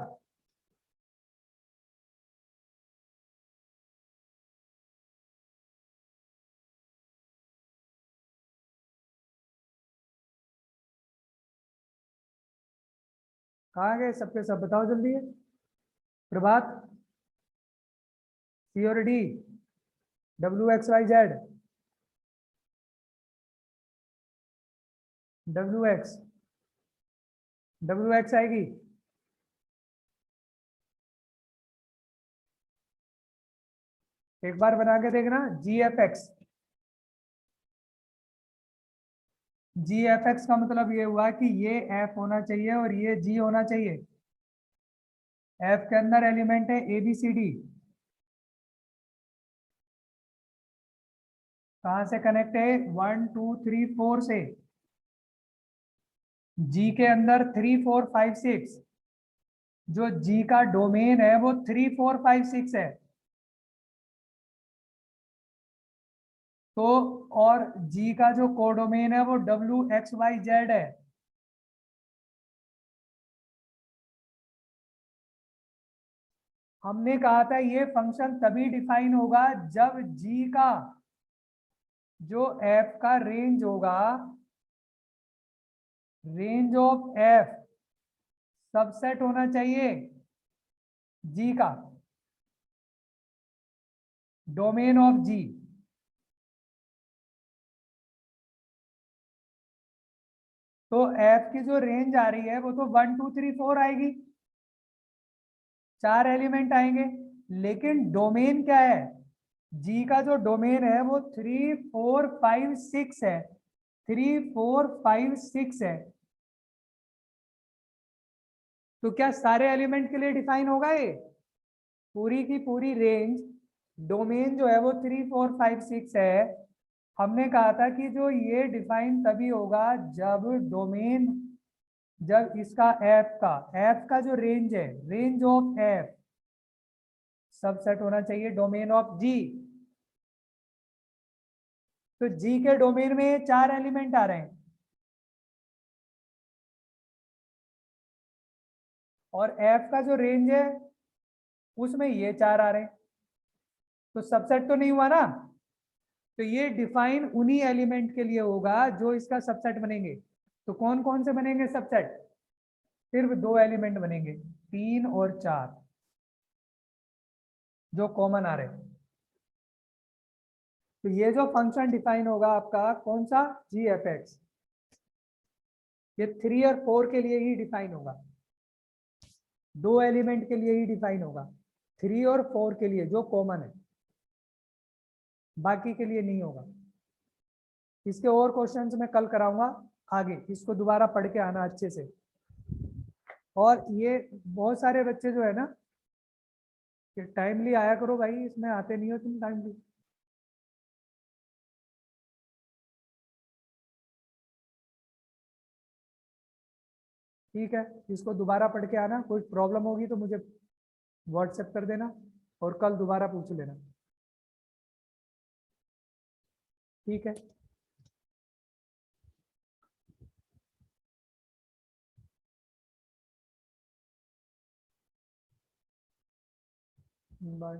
कहाँ गए सबके सब? बताओ जल्दी है। प्रभात, सी और डी, WXYZ, WX आएगी। एक बार बना के देखना। GFX का मतलब ये हुआ कि ये F होना चाहिए और ये G होना चाहिए। F के अंदर एलिमेंट है ABCD, कहां से कनेक्ट है? 1 2 3 4 से। G के अंदर 3 4 5 6, जो G का डोमेन है वो 3 4 5 6 है। तो और G का जो कोडोमेन है वो WXYZ है। हमने कहा था ये फंक्शन तभी डिफाइन होगा जब G का जो F का रेंज होगा, रेंज ऑफ F सबसेट होना चाहिए G का, डोमेन ऑफ G। तो F की जो रेंज आ रही है वो तो 1 2 3 4 आएगी, 4 एलिमेंट आएंगे। लेकिन डोमेन क्या है? G का जो डोमेन है वो 3 4 5 6 है, 3 4 5 6 है। तो क्या सारे एलिमेंट के लिए डिफाइन होगा ये? पूरी की पूरी रेंज, डोमेन जो है वो 3 4 5 6 है। हमने कहा था कि जो ये डिफाइन तभी होगा जब डोमेन, जब इसका F का जो रेंज है, रेंज ऑफ F सबसेट होना चाहिए डोमेन ऑफ G। तो G के डोमेन में ये 4 एलिमेंट आ रहे हैं और F का जो रेंज है उसमें ये 4 आ रहे हैं, तो सबसेट तो नहीं हुआ ना। तो ये डिफाइन उन्हीं एलिमेंट के लिए होगा जो इसका सबसेट बनेंगे। तो कौन कौन से बनेंगे सबसेट? सिर्फ 2 एलिमेंट बनेंगे, 3 और 4, जो कॉमन आ रहे हैं। तो ये जो फंक्शन डिफाइन होगा आपका कौन सा? GFX, ये 3 और 4 के लिए ही डिफाइन होगा, 2 एलिमेंट के लिए ही डिफाइन होगा, 3 और 4 के लिए जो कॉमन है, बाकी के लिए नहीं होगा। इसके और क्वेश्चंस मैं कल कराऊंगा आगे, इसको दोबारा पढ़ के आना अच्छे से। और ये बहुत सारे बच्चे जो है ना, कि टाइमली आया करो भाई, इसमें आते नहीं हो तुम टाइमली। ठीक है, इसको दोबारा पढ़ के आना, कोई प्रॉब्लम होगी तो मुझे व्हाट्सएप कर देना और कल दोबारा पूछ लेना। ठीक है, बाय।